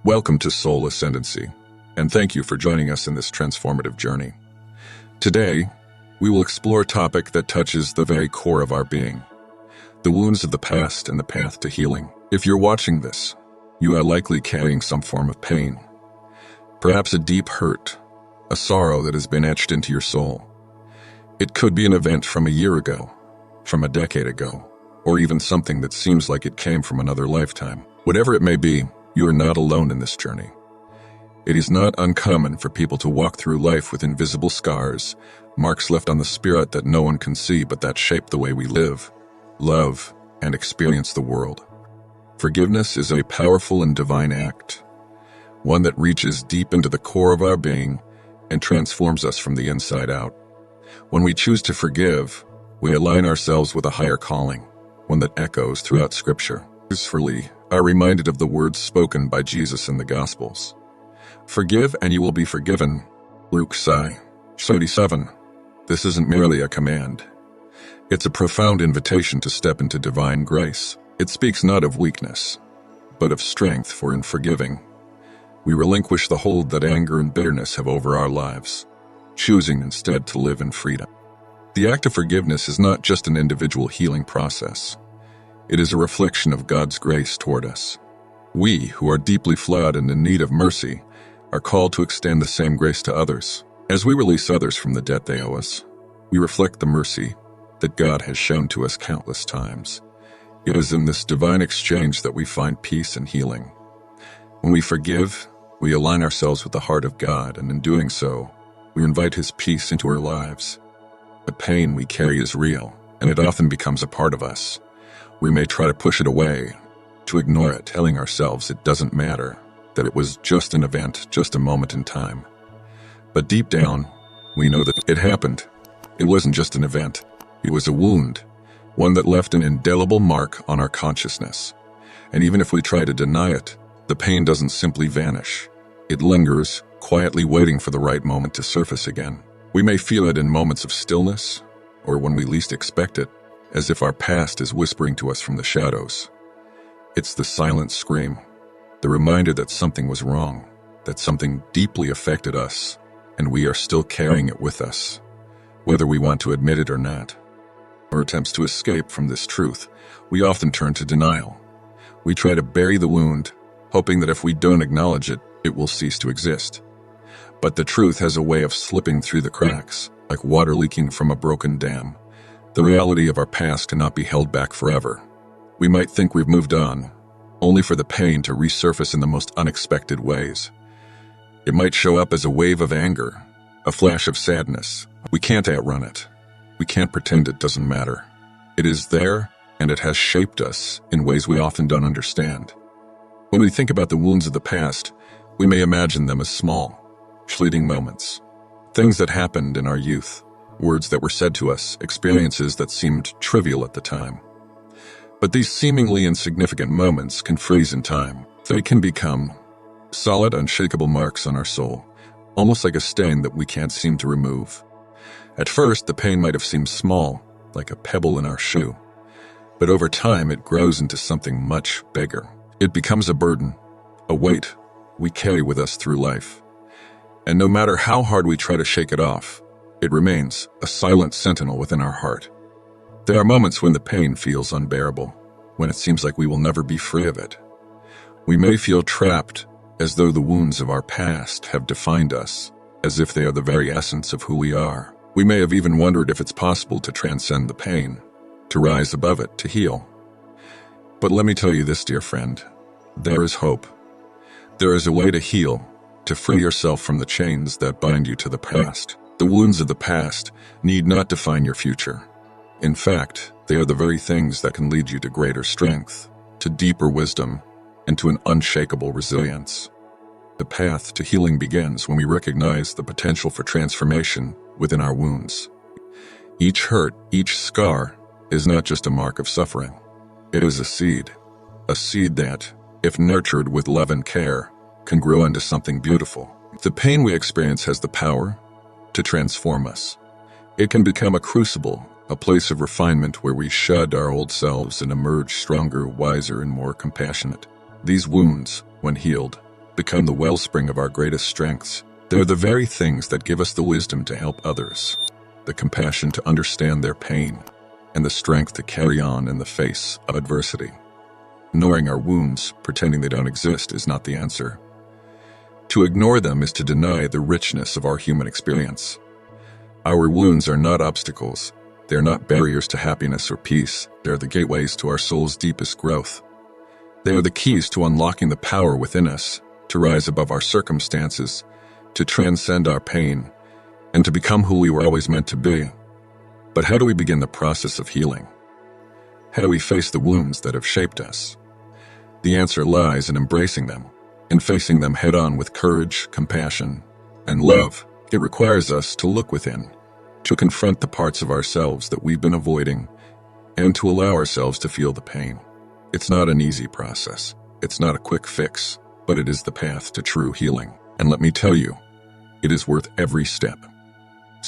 Welcome to Soul Ascendancy, and thank you for joining us in this transformative journey. Today, we will explore a topic that touches the very core of our being, the wounds of the past and the path to healing. If you're watching this, you are likely carrying some form of pain, perhaps a deep hurt, a sorrow that has been etched into your soul. It could be an event from a year ago, from a decade ago, or even something that seems like it came from another lifetime. Whatever it may be, you are not alone in this journey. It is not uncommon for people to walk through life with invisible scars, marks left on the spirit that no one can see but that shape the way we live, love, and experience the world. Forgiveness is a powerful and divine act, one that reaches deep into the core of our being and transforms us from the inside out. When we choose to forgive, we align ourselves with a higher calling, one that echoes throughout Scripture. Usefully, are reminded of the words spoken by Jesus in the Gospels. Forgive and you will be forgiven. Luke 6:37. This isn't merely a command. It's a profound invitation to step into divine grace. It speaks not of weakness, but of strength, for in forgiving, we relinquish the hold that anger and bitterness have over our lives, choosing instead to live in freedom. The act of forgiveness is not just an individual healing process. It is a reflection of God's grace toward us. We, who are deeply flawed and in need of mercy, are called to extend the same grace to others. As we release others from the debt they owe us, we reflect the mercy that God has shown to us countless times. It is in this divine exchange that we find peace and healing. When we forgive, we align ourselves with the heart of God, and in doing so, we invite His peace into our lives. The pain we carry is real, and it often becomes a part of us. We may try to push it away, to ignore it, telling ourselves it doesn't matter, that it was just an event, just a moment in time. But deep down, we know that it happened. It wasn't just an event. It was a wound, one that left an indelible mark on our consciousness. And even if we try to deny it, the pain doesn't simply vanish. It lingers, quietly waiting for the right moment to surface again. We may feel it in moments of stillness, or when we least expect it, as if our past is whispering to us from the shadows. It's the silent scream, the reminder that something was wrong, that something deeply affected us, and we are still carrying it with us, whether we want to admit it or not. Our attempts to escape from this truth, we often turn to denial. We try to bury the wound, hoping that if we don't acknowledge it, it will cease to exist. But the truth has a way of slipping through the cracks, like water leaking from a broken dam. The reality of our past cannot be held back forever. We might think we've moved on, only for the pain to resurface in the most unexpected ways. It might show up as a wave of anger, a flash of sadness. We can't outrun it. We can't pretend it doesn't matter. It is there, and it has shaped us in ways we often don't understand. When we think about the wounds of the past, we may imagine them as small, fleeting moments, things that happened in our youth, words that were said to us, experiences that seemed trivial at the time. But these seemingly insignificant moments can freeze in time. They can become solid, unshakable marks on our soul, almost like a stain that we can't seem to remove. At first, the pain might have seemed small, like a pebble in our shoe. But over time, it grows into something much bigger. It becomes a burden, a weight we carry with us through life. And no matter how hard we try to shake it off, it remains a silent sentinel within our heart. There are moments when the pain feels unbearable, when it seems like we will never be free of it. We may feel trapped, as though the wounds of our past have defined us, as if they are the very essence of who we are. We may have even wondered if it's possible to transcend the pain, to rise above it, to heal. But let me tell you this, dear friend, there is hope. There is a way to heal, to free yourself from the chains that bind you to the past. The wounds of the past need not define your future. In fact, they are the very things that can lead you to greater strength, to deeper wisdom, and to an unshakable resilience. The path to healing begins when we recognize the potential for transformation within our wounds. Each hurt, each scar, is not just a mark of suffering. It is a seed that, if nurtured with love and care, can grow into something beautiful. The pain we experience has the power to transform us. It can become a crucible, a place of refinement where we shed our old selves and emerge stronger, wiser, and more compassionate. These wounds, when healed, become the wellspring of our greatest strengths. They're the very things that give us the wisdom to help others, the compassion to understand their pain, and the strength to carry on in the face of adversity. Ignoring our wounds, pretending they don't exist, is not the answer. To ignore them is to deny the richness of our human experience. Our wounds are not obstacles. They're not barriers to happiness or peace. They're the gateways to our soul's deepest growth. They are the keys to unlocking the power within us, to rise above our circumstances, to transcend our pain, and to become who we were always meant to be. But how do we begin the process of healing? How do we face the wounds that have shaped us? The answer lies in embracing them, in facing them head-on with courage, compassion, and love. It requires us to look within, to confront the parts of ourselves that we've been avoiding, and to allow ourselves to feel the pain. It's not an easy process. It's not a quick fix, but it is the path to true healing. And let me tell you, it is worth every step.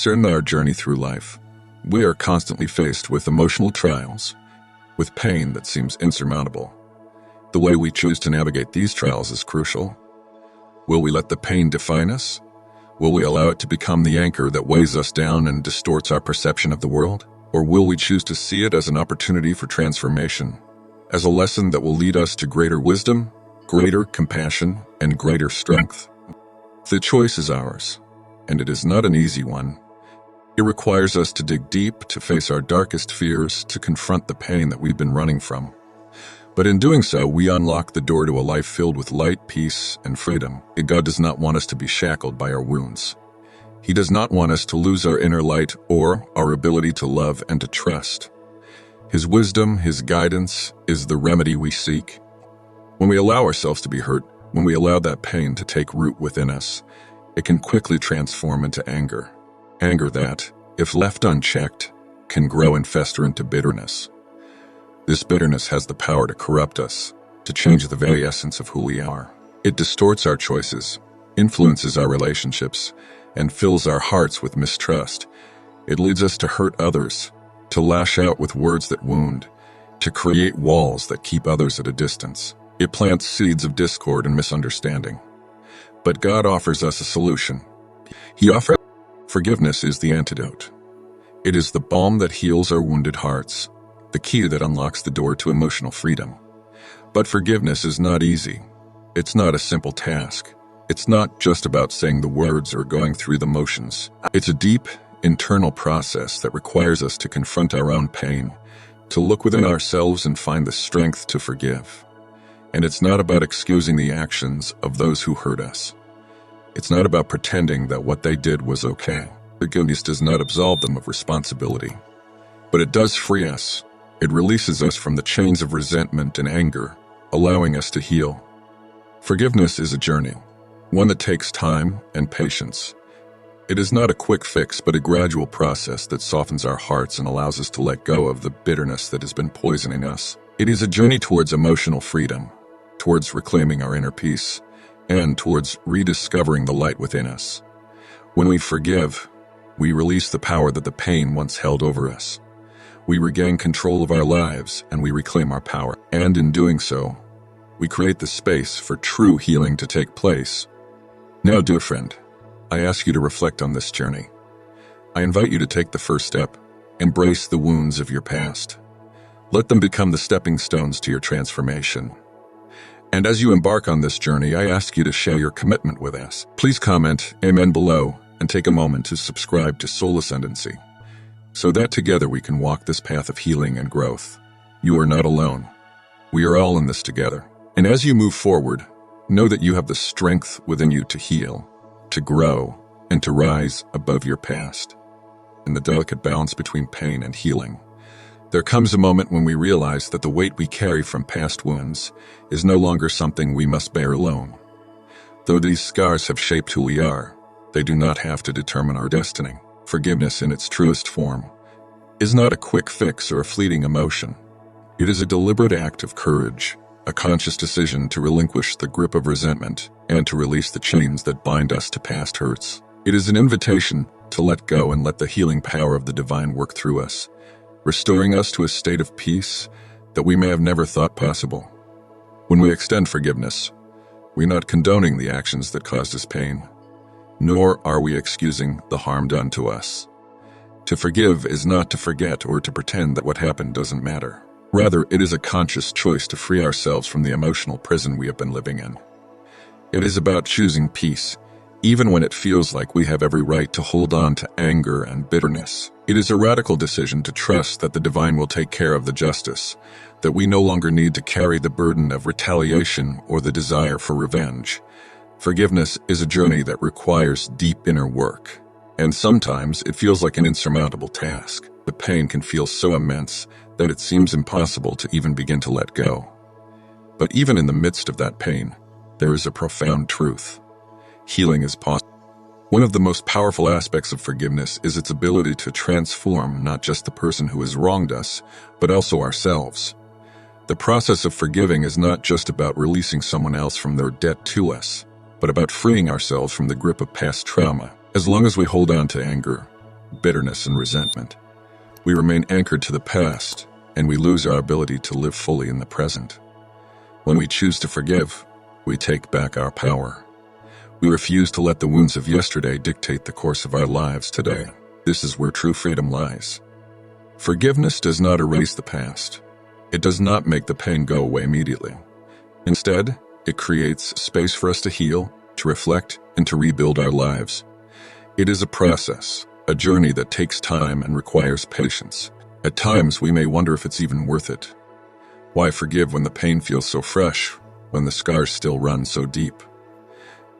In our journey through life, we are constantly faced with emotional trials, with pain that seems insurmountable. The way we choose to navigate these trials is crucial. Will we let the pain define us? Will we allow it to become the anchor that weighs us down and distorts our perception of the world? Or will we choose to see it as an opportunity for transformation, as a lesson that will lead us to greater wisdom, greater compassion, and greater strength? The choice is ours, and it is not an easy one. It requires us to dig deep, to face our darkest fears, to confront the pain that we've been running from. But in doing so, we unlock the door to a life filled with light, peace, and freedom. God does not want us to be shackled by our wounds. He does not want us to lose our inner light or our ability to love and to trust. His wisdom, His guidance, is the remedy we seek. When we allow ourselves to be hurt, when we allow that pain to take root within us, it can quickly transform into anger. Anger that, if left unchecked, can grow and fester into bitterness. This bitterness has the power to corrupt us, to change the very essence of who we are. It distorts our choices, influences our relationships, and fills our hearts with mistrust. It leads us to hurt others, to lash out with words that wound, to create walls that keep others at a distance. It plants seeds of discord and misunderstanding. But God offers us a solution. He offers forgiveness is the antidote. It is the balm that heals our wounded hearts, the key that unlocks the door to emotional freedom. But forgiveness is not easy. It's not a simple task. It's not just about saying the words or going through the motions. It's a deep, internal process that requires us to confront our own pain, to look within ourselves and find the strength to forgive. And it's not about excusing the actions of those who hurt us. It's not about pretending that what they did was okay. Forgiveness does not absolve them of responsibility, but it does free us. It releases us from the chains of resentment and anger, allowing us to heal. Forgiveness is a journey, one that takes time and patience. It is not a quick fix, but a gradual process that softens our hearts and allows us to let go of the bitterness that has been poisoning us. It is a journey towards emotional freedom, towards reclaiming our inner peace, and towards rediscovering the light within us. When we forgive, we release the power that the pain once held over us. We regain control of our lives and we reclaim our power. And in doing so, we create the space for true healing to take place. Now, dear friend, I ask you to reflect on this journey. I invite you to take the first step. Embrace the wounds of your past. Let them become the stepping stones to your transformation. And as you embark on this journey, I ask you to share your commitment with us. Please comment Amen below and take a moment to subscribe to Soul Ascendancy, so that together we can walk this path of healing and growth. You are not alone. We are all in this together. And as you move forward, know that you have the strength within you to heal, to grow, and to rise above your past. In the delicate balance between pain and healing, there comes a moment when we realize that the weight we carry from past wounds is no longer something we must bear alone. Though these scars have shaped who we are, they do not have to determine our destiny. Forgiveness in its truest form is not a quick fix or a fleeting emotion. It is a deliberate act of courage, a conscious decision to relinquish the grip of resentment and to release the chains that bind us to past hurts. It is an invitation to let go and let the healing power of the divine work through us, restoring us to a state of peace that we may have never thought possible. When we extend forgiveness, We're not condoning the actions that caused us pain, nor are we excusing the harm done to us. To forgive is not to forget or to pretend that what happened doesn't matter. Rather, it is a conscious choice to free ourselves from the emotional prison we have been living in. It is about choosing peace, even when it feels like we have every right to hold on to anger and bitterness. It is a radical decision to trust that the divine will take care of the justice, that we no longer need to carry the burden of retaliation or the desire for revenge. Forgiveness is a journey that requires deep inner work, and sometimes it feels like an insurmountable task. The pain can feel so immense that it seems impossible to even begin to let go. But even in the midst of that pain, there is a profound truth. Healing is possible. One of the most powerful aspects of forgiveness is its ability to transform not just the person who has wronged us, but also ourselves. The process of forgiving is not just about releasing someone else from their debt to us, but about freeing ourselves from the grip of past trauma. As long as we hold on to anger, bitterness, and resentment, we remain anchored to the past, and we lose our ability to live fully in the present. When we choose to forgive, we take back our power. We refuse to let the wounds of yesterday dictate the course of our lives today. This is where true freedom lies. Forgiveness does not erase the past. It does not make the pain go away immediately. Instead, it creates space for us to heal, to reflect, and to rebuild our lives. It is a process, a journey that takes time and requires patience. At times, we may wonder if it's even worth it. Why forgive when the pain feels so fresh, when the scars still run so deep?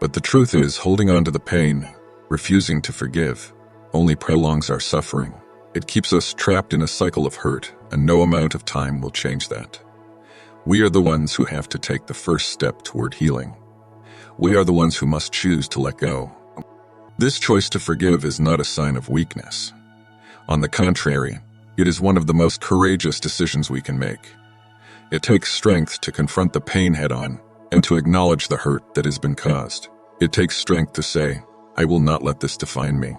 But the truth is, holding on to the pain, refusing to forgive, only prolongs our suffering. It keeps us trapped in a cycle of hurt, and no amount of time will change that. We are the ones who have to take the first step toward healing. We are the ones who must choose to let go. This choice to forgive is not a sign of weakness. On the contrary, it is one of the most courageous decisions we can make. It takes strength to confront the pain head-on and to acknowledge the hurt that has been caused. It takes strength to say, I will not let this define me.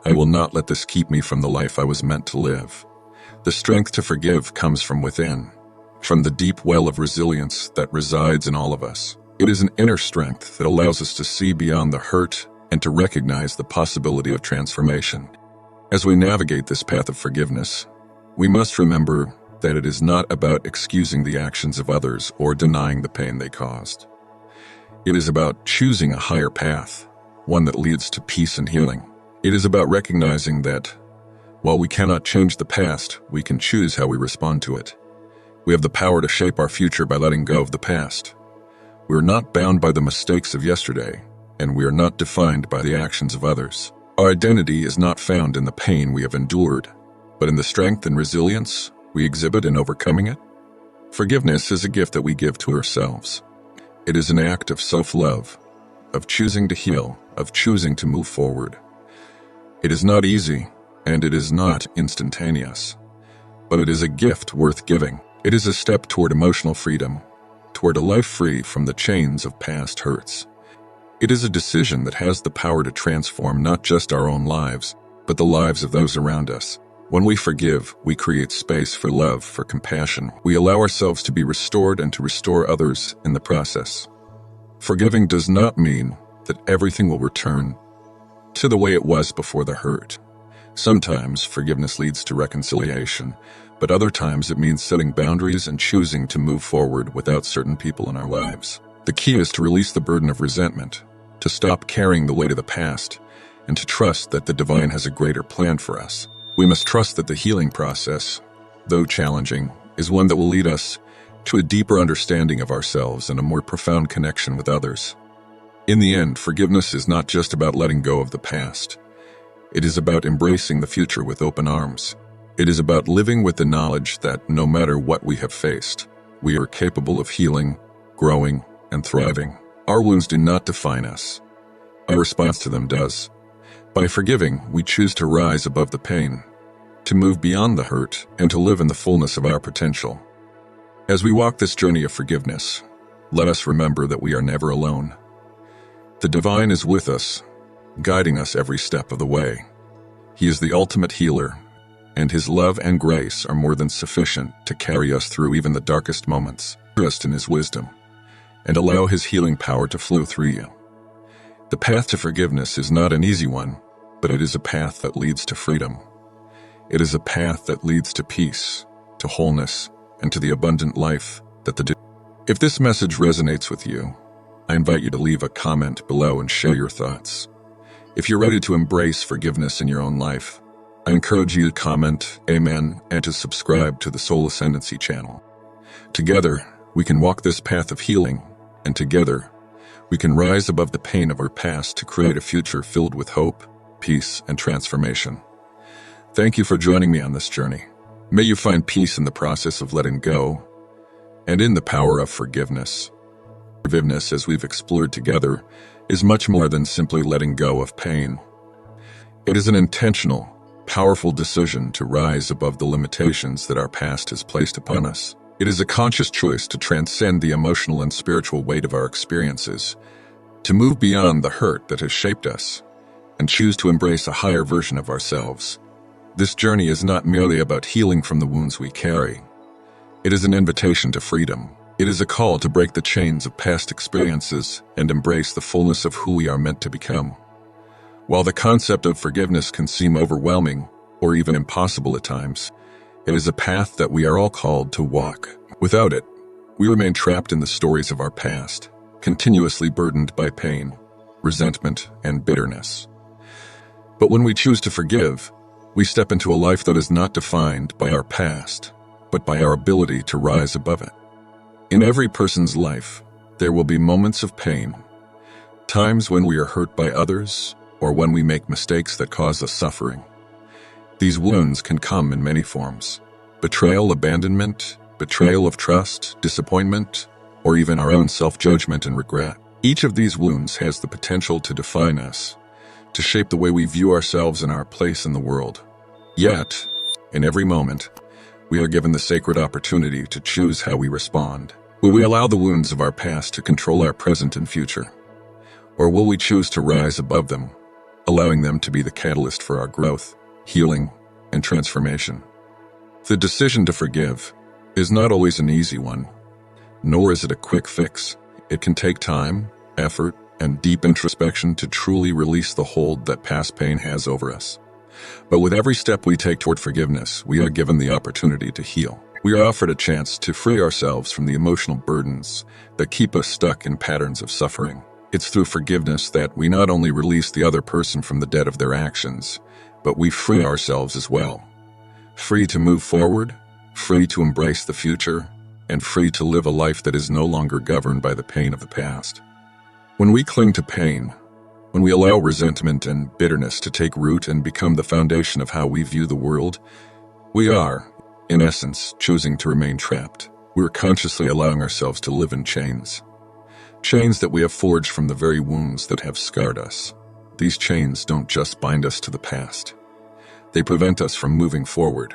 I will not let this keep me from the life I was meant to live. The strength to forgive comes from within, from the deep well of resilience that resides in all of us. It is an inner strength that allows us to see beyond the hurt and to recognize the possibility of transformation. As we navigate this path of forgiveness, we must remember that it is not about excusing the actions of others or denying the pain they caused. It is about choosing a higher path, one that leads to peace and healing. It is about recognizing that, while we cannot change the past, we can choose how we respond to it. We have the power to shape our future by letting go of the past. We are not bound by the mistakes of yesterday, and we are not defined by the actions of others. Our identity is not found in the pain we have endured, but in the strength and resilience we exhibit in overcoming it. Forgiveness is a gift that we give to ourselves. It is an act of self-love, of choosing to heal, of choosing to move forward. It is not easy, and it is not instantaneous, but it is a gift worth giving. It is a step toward emotional freedom, toward a life free from the chains of past hurts. It is a decision that has the power to transform not just our own lives, but the lives of those around us. When we forgive, we create space for love, for compassion. We allow ourselves to be restored and to restore others in the process. Forgiving does not mean that everything will return to the way it was before the hurt. Sometimes forgiveness leads to reconciliation, but other times it means setting boundaries and choosing to move forward without certain people in our lives. The key is to release the burden of resentment, to stop carrying the weight of the past, and to trust that the divine has a greater plan for us. We must trust that the healing process, though challenging, is one that will lead us to a deeper understanding of ourselves and a more profound connection with others. In the end, forgiveness is not just about letting go of the past. It is about embracing the future with open arms. It is about living with the knowledge that no matter what we have faced, we are capable of healing, growing, and thriving. Our wounds do not define us. Our response to them does. By forgiving, we choose to rise above the pain, to move beyond the hurt, and to live in the fullness of our potential. As we walk this journey of forgiveness, let us remember that we are never alone. The divine is with us, guiding us every step of the way. He is the ultimate healer, and his love and grace are more than sufficient to carry us through even the darkest moments. Trust in his wisdom, and allow His healing power to flow through you. The path to forgiveness is not an easy one, but it is a path that leads to freedom. It is a path that leads to peace, to wholeness, and to the abundant life that the If this message resonates with you, I invite you to leave a comment below and share your thoughts. If you're ready to embrace forgiveness in your own life, I encourage you to comment Amen and to subscribe to the Soul Ascendancy channel. Together, we can walk this path of healing, and together, we can rise above the pain of our past to create a future filled with hope, peace, and transformation. Thank you for joining me on this journey. May you find peace in the process of letting go, and in the power of forgiveness. Forgiveness, as we've explored together, is much more than simply letting go of pain. It is an intentional, powerful decision to rise above the limitations that our past has placed upon us. It is a conscious choice to transcend the emotional and spiritual weight of our experiences, to move beyond the hurt that has shaped us, and choose to embrace a higher version of ourselves. This journey is not merely about healing from the wounds we carry. It is an invitation to freedom. It is a call to break the chains of past experiences and embrace the fullness of who we are meant to become. While the concept of forgiveness can seem overwhelming or even impossible at times, it is a path that we are all called to walk. Without it, we remain trapped in the stories of our past, continuously burdened by pain, resentment, and bitterness. But when we choose to forgive, we step into a life that is not defined by our past, but by our ability to rise above it. In every person's life, there will be moments of pain, times when we are hurt by others, or when we make mistakes that cause us suffering. These wounds can come in many forms: betrayal, abandonment, betrayal of trust, disappointment, or even our own self-judgment and regret. Each of these wounds has the potential to define us, to shape the way we view ourselves and our place in the world. Yet, in every moment, we are given the sacred opportunity to choose how we respond. Will we allow the wounds of our past to control our present and future? Or will we choose to rise above them, allowing them to be the catalyst for our growth, healing, and transformation? The decision to forgive is not always an easy one, nor is it a quick fix. It can take time, effort, and deep introspection to truly release the hold that past pain has over us. But with every step we take toward forgiveness, we are given the opportunity to heal. We are offered a chance to free ourselves from the emotional burdens that keep us stuck in patterns of suffering. It's through forgiveness that we not only release the other person from the debt of their actions, but we free ourselves as well. Free to move forward, free to embrace the future, and free to live a life that is no longer governed by the pain of the past. When we cling to pain, when we allow resentment and bitterness to take root and become the foundation of how we view the world, we are, in essence, choosing to remain trapped. We're consciously allowing ourselves to live in chains. Chains that we have forged from the very wounds that have scarred us. These chains don't just bind us to the past. They prevent us from moving forward,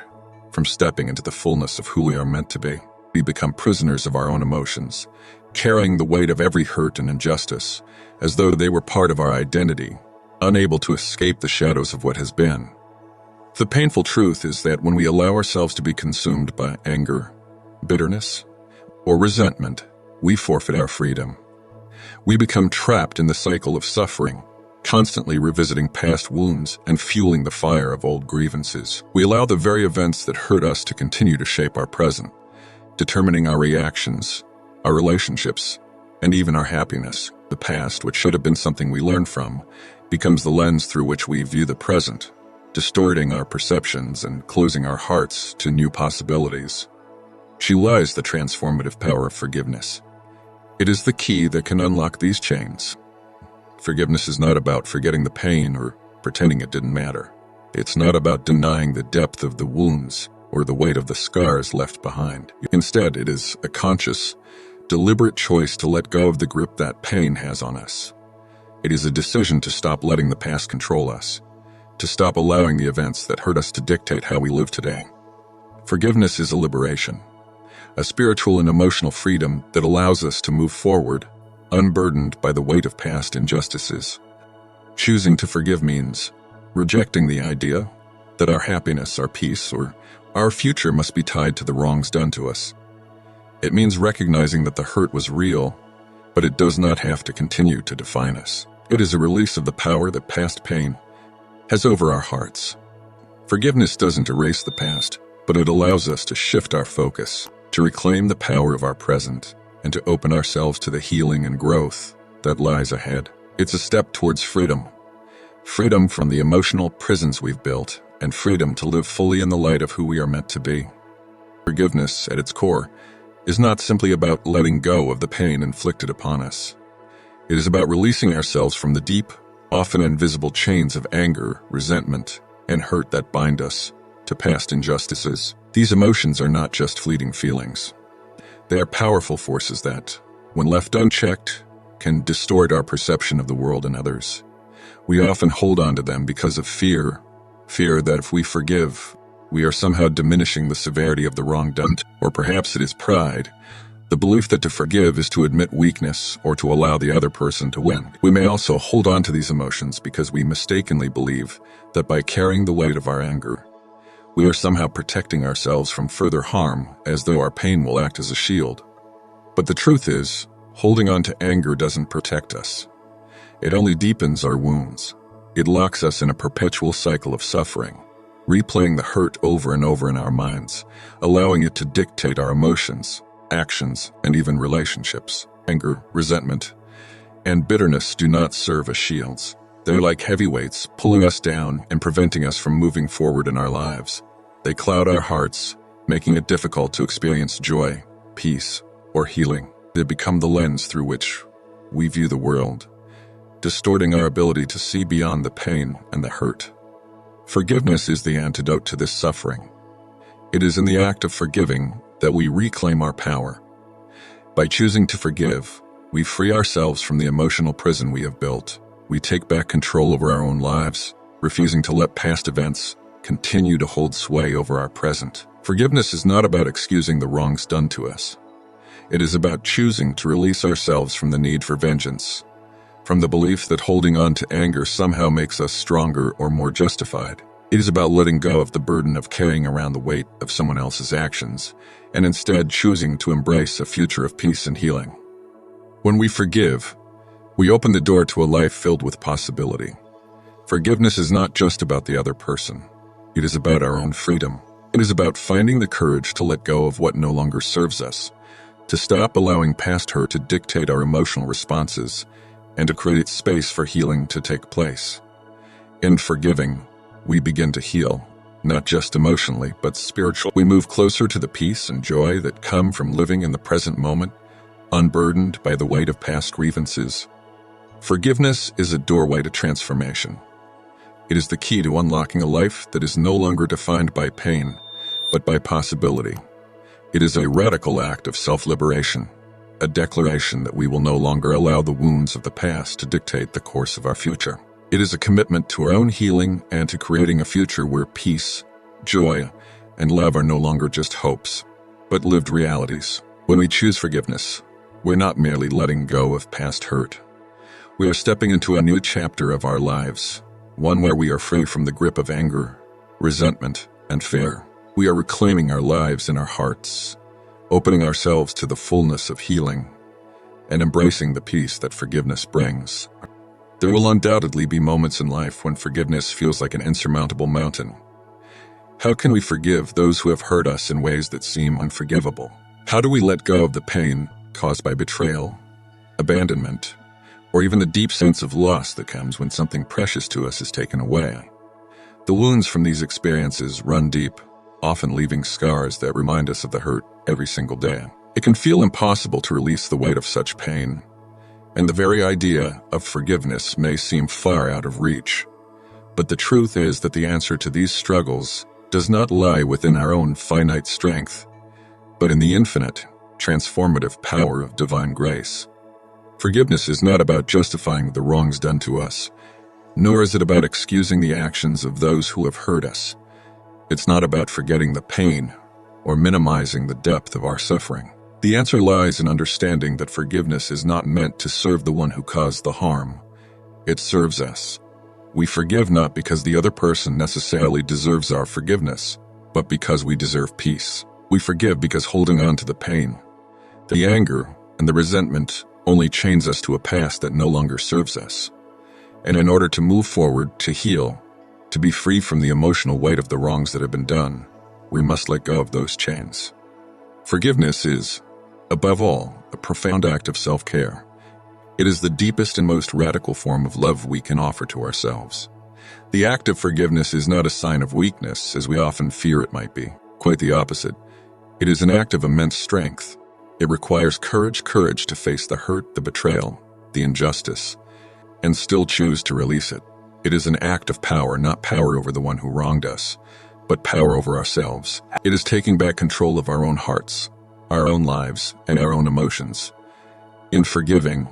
from stepping into the fullness of who we are meant to be. We become prisoners of our own emotions, carrying the weight of every hurt and injustice, as though they were part of our identity, unable to escape the shadows of what has been. The painful truth is that when we allow ourselves to be consumed by anger, bitterness, or resentment, we forfeit our freedom. We become trapped in the cycle of suffering, constantly revisiting past wounds and fueling the fire of old grievances. We allow the very events that hurt us to continue to shape our present, determining our reactions, our relationships, and even our happiness. The past, which should have been something we learn from, becomes the lens through which we view the present, distorting our perceptions and closing our hearts to new possibilities. She lies the transformative power of forgiveness. It is the key that can unlock these chains. Forgiveness is not about forgetting the pain or pretending it didn't matter. It's not about denying the depth of the wounds or the weight of the scars left behind. Instead, it is a conscious, deliberate choice to let go of the grip that pain has on us. It is a decision to stop letting the past control us, to stop allowing the events that hurt us to dictate how we live today. Forgiveness is a liberation, a spiritual and emotional freedom that allows us to move forward, unburdened by the weight of past injustices. Choosing to forgive means rejecting the idea that our happiness, our peace, or our future must be tied to the wrongs done to us. It means recognizing that the hurt was real, but it does not have to continue to define us. It is a release of the power that past pain has over our hearts. Forgiveness doesn't erase the past, but it allows us to shift our focus, to reclaim the power of our present, and to open ourselves to the healing and growth that lies ahead. It's a step towards freedom. Freedom from the emotional prisons we've built, and freedom to live fully in the light of who we are meant to be. Forgiveness, at its core, is not simply about letting go of the pain inflicted upon us. It is about releasing ourselves from the deep, often invisible chains of anger, resentment, and hurt that bind us to past injustices. These emotions are not just fleeting feelings. They are powerful forces that, when left unchecked, can distort our perception of the world and others. We often hold on to them because of fear that if we forgive, we are somehow diminishing the severity of the wrong done, or perhaps it is pride, the belief that to forgive is to admit weakness or to allow the other person to win. We may also hold on to these emotions because we mistakenly believe that by carrying the weight of our anger, we are somehow protecting ourselves from further harm, as though our pain will act as a shield. But the truth is, holding on to anger doesn't protect us. It only deepens our wounds. It locks us in a perpetual cycle of suffering, replaying the hurt over and over in our minds, allowing it to dictate our emotions, actions, and even relationships. Anger, resentment, and bitterness do not serve as shields. They're like heavyweights, pulling us down and preventing us from moving forward in our lives. They cloud our hearts, making it difficult to experience joy, peace, or healing. They become the lens through which we view the world, distorting our ability to see beyond the pain and the hurt. Forgiveness is the antidote to this suffering. It is in the act of forgiving that we reclaim our power. By choosing to forgive, we free ourselves from the emotional prison we have built. We take back control over our own lives, refusing to let past events continue to hold sway over our present. Forgiveness is not about excusing the wrongs done to us. It is about choosing to release ourselves from the need for vengeance, from the belief that holding on to anger somehow makes us stronger or more justified. It is about letting go of the burden of carrying around the weight of someone else's actions, and instead choosing to embrace a future of peace and healing. When we forgive, we open the door to a life filled with possibility. Forgiveness is not just about the other person. It is about our own freedom. It is about finding the courage to let go of what no longer serves us, to stop allowing past hurt to dictate our emotional responses, and to create space for healing to take place. In forgiving, we begin to heal, not just emotionally, but spiritually. We move closer to the peace and joy that come from living in the present moment, unburdened by the weight of past grievances. Forgiveness is a doorway to transformation. It is the key to unlocking a life that is no longer defined by pain, but by possibility. It is a radical act of self-liberation, a declaration that we will no longer allow the wounds of the past to dictate the course of our future. It is a commitment to our own healing and to creating a future where peace, joy, and love are no longer just hopes, but lived realities. When we choose forgiveness, we're not merely letting go of past hurt. We are stepping into a new chapter of our lives, one where we are free from the grip of anger, resentment, and fear. We are reclaiming our lives and our hearts, opening ourselves to the fullness of healing, and embracing the peace that forgiveness brings. There will undoubtedly be moments in life when forgiveness feels like an insurmountable mountain. How can we forgive those who have hurt us in ways that seem unforgivable? How do we let go of the pain caused by betrayal, abandonment, or even the deep sense of loss that comes when something precious to us is taken away? The wounds from these experiences run deep, often leaving scars that remind us of the hurt every single day. It can feel impossible to release the weight of such pain, and the very idea of forgiveness may seem far out of reach. But the truth is that the answer to these struggles does not lie within our own finite strength, but in the infinite, transformative power of divine grace. Forgiveness is not about justifying the wrongs done to us, nor is it about excusing the actions of those who have hurt us. It's not about forgetting the pain or minimizing the depth of our suffering. The answer lies in understanding that forgiveness is not meant to serve the one who caused the harm. It serves us. We forgive not because the other person necessarily deserves our forgiveness, but because we deserve peace. We forgive because holding on to the pain, the anger, and the resentment only chains us to a past that no longer serves us. And in order to move forward, to heal, to be free from the emotional weight of the wrongs that have been done, we must let go of those chains. Forgiveness is, above all, a profound act of self-care. It is the deepest and most radical form of love we can offer to ourselves. The act of forgiveness is not a sign of weakness, as we often fear it might be. Quite the opposite. It is an act of immense strength. It requires courage to face the hurt, the betrayal, the injustice, and still choose to release it. It is an act of power, not power over the one who wronged us, but power over ourselves. It is taking back control of our own hearts, our own lives, and our own emotions. In forgiving,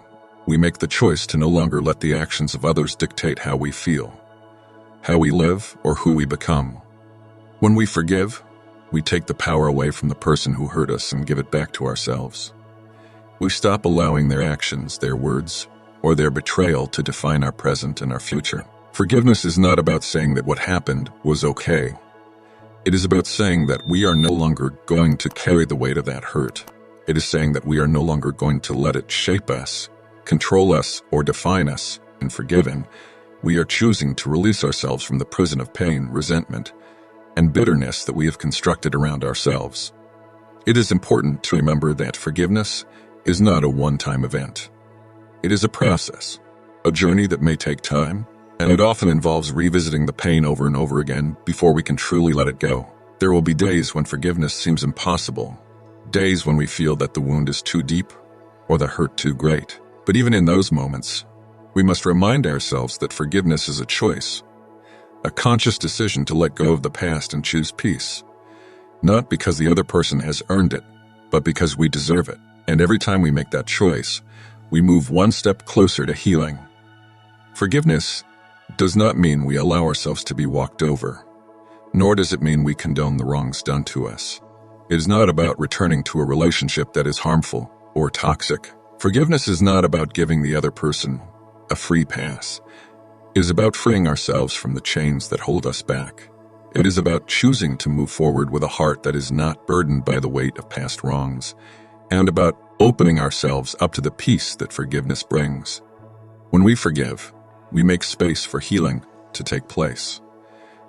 we make the choice to no longer let the actions of others dictate how we feel, how we live, or who we become. When we forgive, we take the power away from the person who hurt us and give it back to ourselves. We stop allowing their actions, their words, or their betrayal to define our present and our future. Forgiveness is not about saying that what happened was okay. It is about saying that we are no longer going to carry the weight of that hurt. It is saying that we are no longer going to let it shape us, control us, or define us. In forgiving, we are choosing to release ourselves from the prison of pain, resentment, and bitterness that we have constructed around ourselves. It is important to remember that forgiveness is not a one-time event. It is a process, a journey that may take time, and it often involves revisiting the pain over and over again before we can truly let it go. There will be days when forgiveness seems impossible, days when we feel that the wound is too deep or the hurt too great. But even in those moments, we must remind ourselves that forgiveness is a choice, a conscious decision to let go of the past and choose peace, not because the other person has earned it, but because we deserve it. And every time we make that choice, we move one step closer to healing. Forgiveness does not mean we allow ourselves to be walked over, nor does it mean we condone the wrongs done to us. It is not about returning to a relationship that is harmful or toxic. Forgiveness is not about giving the other person a free pass. It is about freeing ourselves from the chains that hold us back. It is about choosing to move forward with a heart that is not burdened by the weight of past wrongs, and about opening ourselves up to the peace that forgiveness brings. When we forgive, we make space for healing to take place.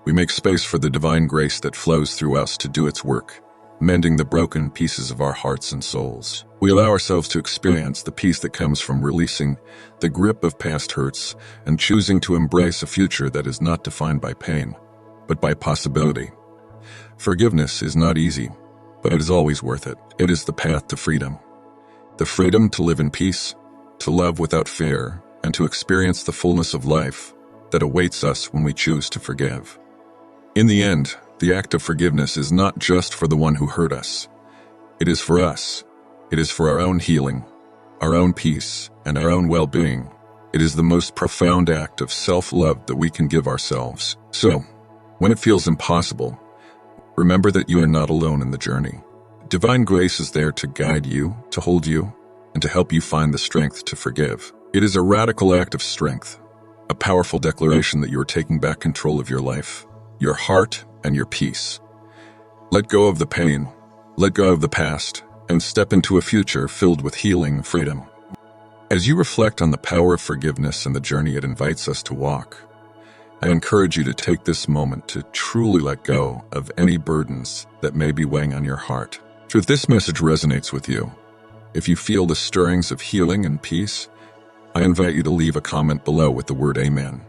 We make space for the divine grace that flows through us to do its work, mending the broken pieces of our hearts and souls. We allow ourselves to experience the peace that comes from releasing the grip of past hurts and choosing to embrace a future that is not defined by pain, but by possibility. Forgiveness is not easy, but it is always worth it. It is the path to freedom. The freedom to live in peace, to love without fear, and to experience the fullness of life that awaits us when we choose to forgive. In the end, the act of forgiveness is not just for the one who hurt us. It is for us. It is for our own healing, our own peace, and our own well-being. It is the most profound act of self-love that we can give ourselves. So, when it feels impossible, remember that you are not alone in the journey. Divine grace is there to guide you, to hold you, and to help you find the strength to forgive. It is a radical act of strength, a powerful declaration that you are taking back control of your life, your heart, and your peace. Let go of the pain, let go of the past, and step into a future filled with healing and freedom. As you reflect on the power of forgiveness and the journey it invites us to walk, I encourage you to take this moment to truly let go of any burdens that may be weighing on your heart. If this message resonates with you, if you feel the stirrings of healing and peace, I invite you to leave a comment below with the word Amen.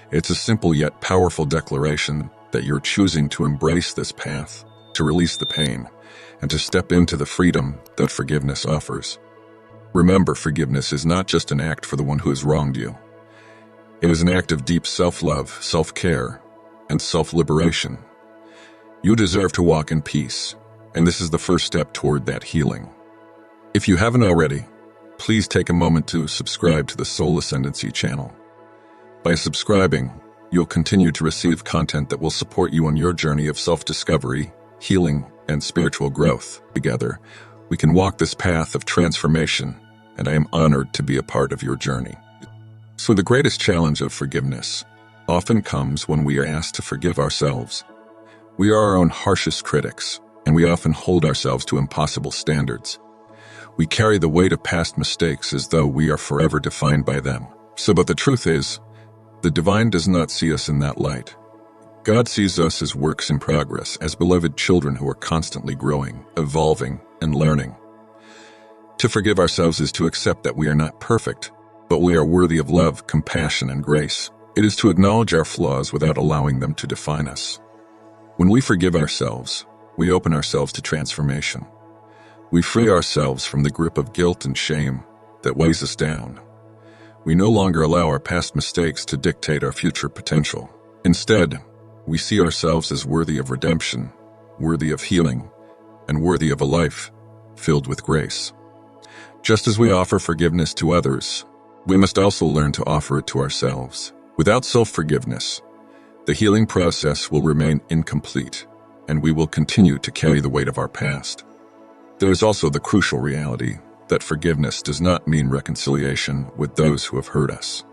It's a simple yet powerful declaration that you're choosing to embrace this path, to release the pain, and to step into the freedom that forgiveness offers. Remember, forgiveness is not just an act for the one who has wronged you. It is an act of deep self-love, self-care, and self-liberation. You deserve to walk in peace, and this is the first step toward that healing. If you haven't already, please take a moment to subscribe to the Soul Ascendancy channel. By subscribing, you'll continue to receive content that will support you on your journey of self-discovery, healing, and spiritual growth. Together, we can walk this path of transformation, and I am honored to be a part of your journey. So the greatest challenge of forgiveness often comes when we are asked to forgive ourselves. We are our own harshest critics, and we often hold ourselves to impossible standards. We carry the weight of past mistakes as though we are forever defined by them. But the truth is, the divine does not see us in that light. God sees us as works in progress, as beloved children who are constantly growing, evolving, and learning. To forgive ourselves is to accept that we are not perfect, but we are worthy of love, compassion, and grace. It is to acknowledge our flaws without allowing them to define us. When we forgive ourselves, we open ourselves to transformation. We free ourselves from the grip of guilt and shame that weighs us down. We no longer allow our past mistakes to dictate our future potential. Instead, we see ourselves as worthy of redemption, worthy of healing, and worthy of a life filled with grace. Just as we offer forgiveness to others, we must also learn to offer it to ourselves. Without self-forgiveness, the healing process will remain incomplete, and we will continue to carry the weight of our past. There is also the crucial reality that forgiveness does not mean reconciliation with those who have hurt us.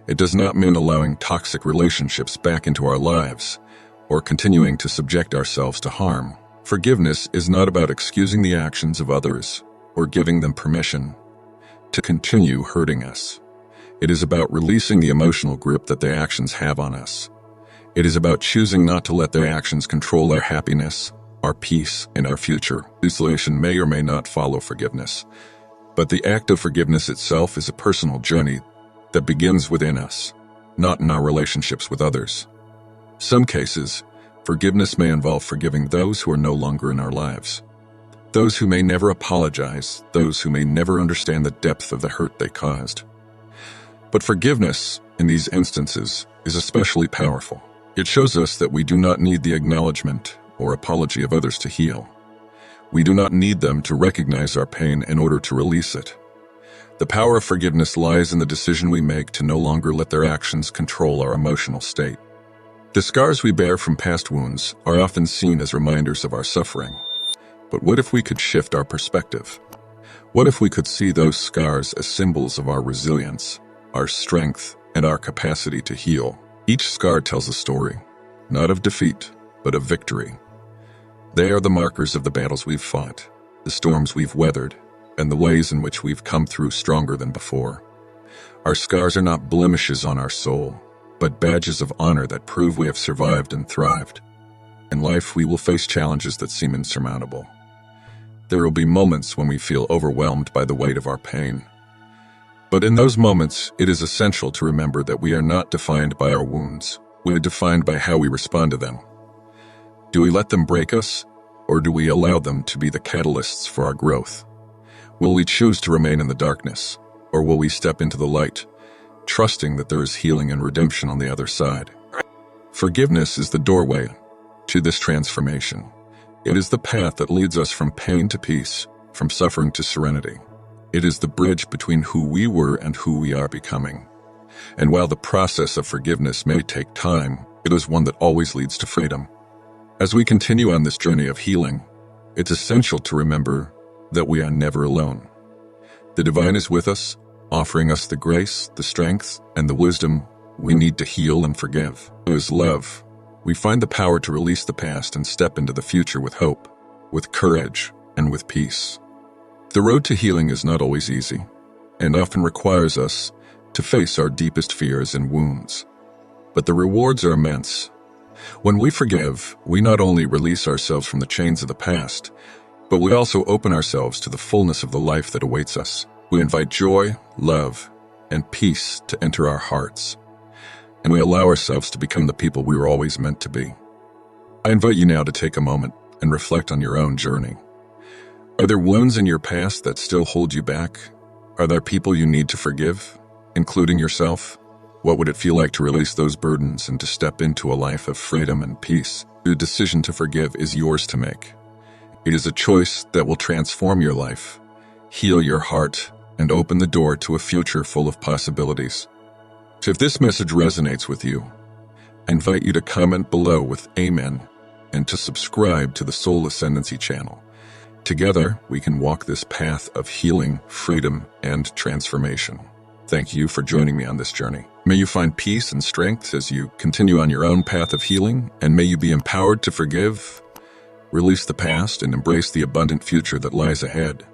It does not mean allowing toxic relationships back into our lives or continuing to subject ourselves to harm. Forgiveness is not about excusing the actions of others or giving them permission to continue hurting us. It is about releasing the emotional grip that their actions have on us. It is about choosing not to let their actions control our happiness, our peace, and our future. Reconciliation may or may not follow forgiveness, but the act of forgiveness itself is a personal journey that begins within us, not in our relationships with others. Some cases, forgiveness may involve forgiving those who are no longer in our lives, those who may never apologize, those who may never understand the depth of the hurt they caused. But forgiveness, in these instances, is especially powerful. It shows us that we do not need the acknowledgement or apology of others to heal. We do not need them to recognize our pain in order to release it. The power of forgiveness lies in the decision we make to no longer let their actions control our emotional state. The scars we bear from past wounds are often seen as reminders of our suffering. But what if we could shift our perspective? What if we could see those scars as symbols of our resilience, our strength, and our capacity to heal? Each scar tells a story, not of defeat, but of victory. They are the markers of the battles we've fought, the storms we've weathered, and the ways in which we've come through stronger than before. Our scars are not blemishes on our soul, but badges of honor that prove we have survived and thrived. In life, we will face challenges that seem insurmountable. There will be moments when we feel overwhelmed by the weight of our pain. But in those moments, it is essential to remember that we are not defined by our wounds. We are defined by how we respond to them. Do we let them break us, or do we allow them to be the catalysts for our growth? Will we choose to remain in the darkness, or will we step into the light, trusting that there is healing and redemption on the other side? Forgiveness is the doorway to this transformation. It is the path that leads us from pain to peace, from suffering to serenity. It is the bridge between who we were and who we are becoming. And while the process of forgiveness may take time, it is one that always leads to freedom. As we continue on this journey of healing, it's essential to remember that we are never alone. The divine is with us, offering us the grace, the strength, and the wisdom we need to heal and forgive. Through His love, we find the power to release the past and step into the future with hope, with courage, and with peace. The road to healing is not always easy, and often requires us to face our deepest fears and wounds. But the rewards are immense. When we forgive, we not only release ourselves from the chains of the past, but we also open ourselves to the fullness of the life that awaits us. We invite joy, love, and peace to enter our hearts, and we allow ourselves to become the people we were always meant to be. I invite you now to take a moment and reflect on your own journey. Are there wounds in your past that still hold you back? Are there people you need to forgive, including yourself? What would it feel like to release those burdens and to step into a life of freedom and peace? The decision to forgive is yours to make. It is a choice that will transform your life, heal your heart, and open the door to a future full of possibilities. So if this message resonates with you, I invite you to comment below with Amen and to subscribe to the Soul Ascendancy channel. Together, we can walk this path of healing, freedom, and transformation. Thank you for joining me on this journey. May you find peace and strength as you continue on your own path of healing, and may you be empowered to forgive, release the past, and embrace the abundant future that lies ahead.